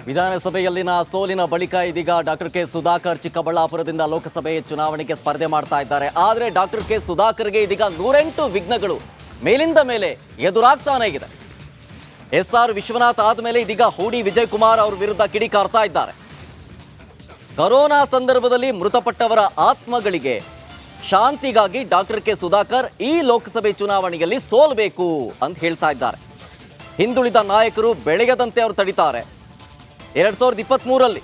ವಿಧಾನಸಭೆಯಲ್ಲಿನ ಸೋಲಿನ ಬಳಿಕ ಇದೀಗ ಡಾಕ್ಟರ್ ಕೆ ಸುಧಾಕರ್ ಚಿಕ್ಕಬಳ್ಳಾಪುರದಿಂದ ಲೋಕಸಭೆ ಚುನಾವಣೆಗೆ ಸ್ಪರ್ಧೆ ಮಾಡ್ತಾ ಇದ್ದಾರೆ. ಆದರೆ ಡಾಕ್ಟರ್ ಕೆ ಸುಧಾಕರ್ಗೆ ಇದೀಗ 108 ವಿಘ್ನಗಳು ಮೇಲಿಂದ ಮೇಲೆ ಎದುರಾಗ್ತಾನೆ ಇದೆ. SR ವಿಶ್ವನಾಥ್ ಆದಮೇಲೆ ಇದೀಗ ಹೂಡಿ ವಿಜಯ್ ಕುಮಾರ್ ಅವರ ವಿರುದ್ಧ ಕಿಡಿಕಾರ್ತಾ ಇದ್ದಾರೆ. ಕೊರೋನಾ ಸಂದರ್ಭದಲ್ಲಿ ಮೃತಪಟ್ಟವರ ಆತ್ಮಗಳಿಗೆ ಶಾಂತಿಗಾಗಿ ಡಾಕ್ಟರ್ ಕೆ ಸುಧಾಕರ್ ಈ ಲೋಕಸಭೆ ಚುನಾವಣೆಯಲ್ಲಿ ಸೋಲ್ಬೇಕು ಅಂತ ಹೇಳ್ತಾ ಇದ್ದಾರೆ. ಹಿಂದುಳಿದ ನಾಯಕರು ಬೆಳೆಯದಂತೆ ಅವರು ತಡಿತಾರೆ. 2023ರಲ್ಲಿ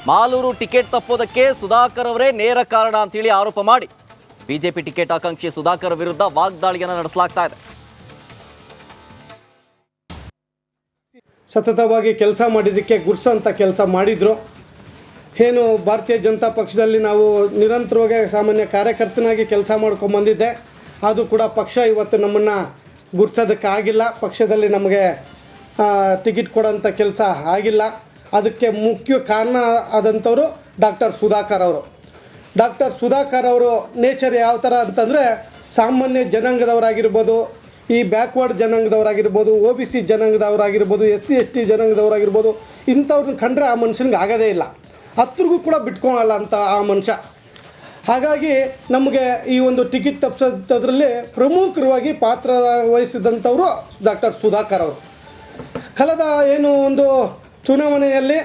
ಮಾಲೂರು ಟಿಕೆಟ್ ತಪ್ಪೋದಕ್ಕೆ ಸುಧಾಕರ್ ಅವರೇ ನೇರ ಕಾರಣ ಅಂತೇಳಿ ಆರೋಪ ಮಾಡಿ ಬಿಜೆಪಿ ಟಿಕೆಟ್ ಆಕಾಂಕ್ಷಿ ಸುಧಾಕರ್ ವಿರುದ್ಧ ವಾಗ್ದಾಳಿಯನ್ನು ನಡೆಸಲಾಗ್ತಾ ಇದೆ. ಸತತವಾಗಿ ಕೆಲಸ ಮಾಡಿದ್ದಕ್ಕೆ ಗುರ್ಸಂತ ಕೆಲಸ ಮಾಡಿದರು. ಏನು ಭಾರತೀಯ ಜನತಾ ಪಕ್ಷದಲ್ಲಿ ನಾವು ನಿರಂತರವಾಗಿ ಸಾಮಾನ್ಯ ಕಾರ್ಯಕರ್ತನಾಗಿ ಕೆಲಸ ಮಾಡ್ಕೊಂಬಂದಿದ್ದೆ. ಅದು ಕೂಡ ಪಕ್ಷ ಇವತ್ತು ನಮ್ಮನ್ನು ಗುರ್ಸೋದಕ್ಕಾಗಿಲ್ಲ. ಪಕ್ಷದಲ್ಲಿ ನಮಗೆ ಟಿಕೆಟ್ ಕೊಡೋಂಥ ಕೆಲಸ ಆಗಿಲ್ಲ. ಅದಕ್ಕೆ ಮುಖ್ಯ ಕಾರಣ ಆದಂಥವರು ಡಾಕ್ಟರ್ ಸುಧಾಕರ್ ಅವರು. ಡಾಕ್ಟರ್ ಸುಧಾಕರ್ ಅವರು ನೇಚರ್ ಯಾವ ಥರ ಅಂತಂದರೆ, ಸಾಮಾನ್ಯ ಜನಾಂಗದವರಾಗಿರ್ಬೋದು, ಈ ಬ್ಯಾಕ್ವರ್ಡ್ ಜನಾಂಗದವರಾಗಿರ್ಬೋದು, OBC ಜನಾಂಗದವರಾಗಿರ್ಬೋದು, SC ST ಜನಾಂಗದವರಾಗಿರ್ಬೋದು, ಇಂಥವ್ರನ್ನ ಕಂಡ್ರೆ ಆ ಮನುಷ್ಯನಿಗೆ ಆಗೋದೇ ಇಲ್ಲ. ಹತ್ತಿರಗೂ ಕೂಡ ಬಿಟ್ಕೊಳ್ಳಲ್ಲ ಅಂತ ಆ ಮನುಷ್ಯ. ಹಾಗಾಗಿ ನಮಗೆ ಈ ಒಂದು ಟಿಕೆಟ್ ತಪ್ಪಿಸೋದ್ರಲ್ಲಿ ಪ್ರಮುಖವಾಗಿ ಪಾತ್ರ ವಹಿಸಿದಂಥವರು ಡಾಕ್ಟರ್ ಸುಧಾಕರ್ ಅವರು. ಕಳೆದ ಏನು ಒಂದು ಚುನಾವಣೆಯಲ್ಲಿ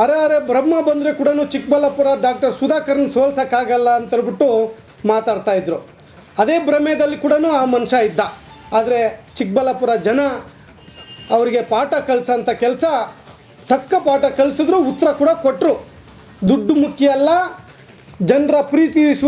ಅರೆ ಬ್ರಹ್ಮ ಬಂದರೆ ಕೂಡ ಚಿಕ್ಕಬಳ್ಳಾಪುರ ಡಾಕ್ಟರ್ ಸುಧಾಕರ್ನ ಸೋಲ್ಸೋಕ್ಕಾಗಲ್ಲ ಅಂತೇಳ್ಬಿಟ್ಟು ಮಾತಾಡ್ತಾಯಿದ್ರು. ಅದೇ ಭ್ರಮೆಯಲ್ಲಿ ಕೂಡ ಆ ಮನುಷ್ಯ ಇದ್ದ. ಆದರೆ ಚಿಕ್ಕಬಳ್ಳಾಪುರ ಜನ ಅವರಿಗೆ ಪಾಠ ಕಲಿಸೋಂಥ ಕೆಲಸ, ತಕ್ಕ ಪಾಠ ಕಲಿಸಿದ್ರು, ಉತ್ತರ ಕೂಡ ಕೊಟ್ಟರು. ದುಡ್ಡು ಮುಖ್ಯ ಅಲ್ಲ, ಜನರ ಪ್ರೀತಿ ವಿಶ್ವಾಸ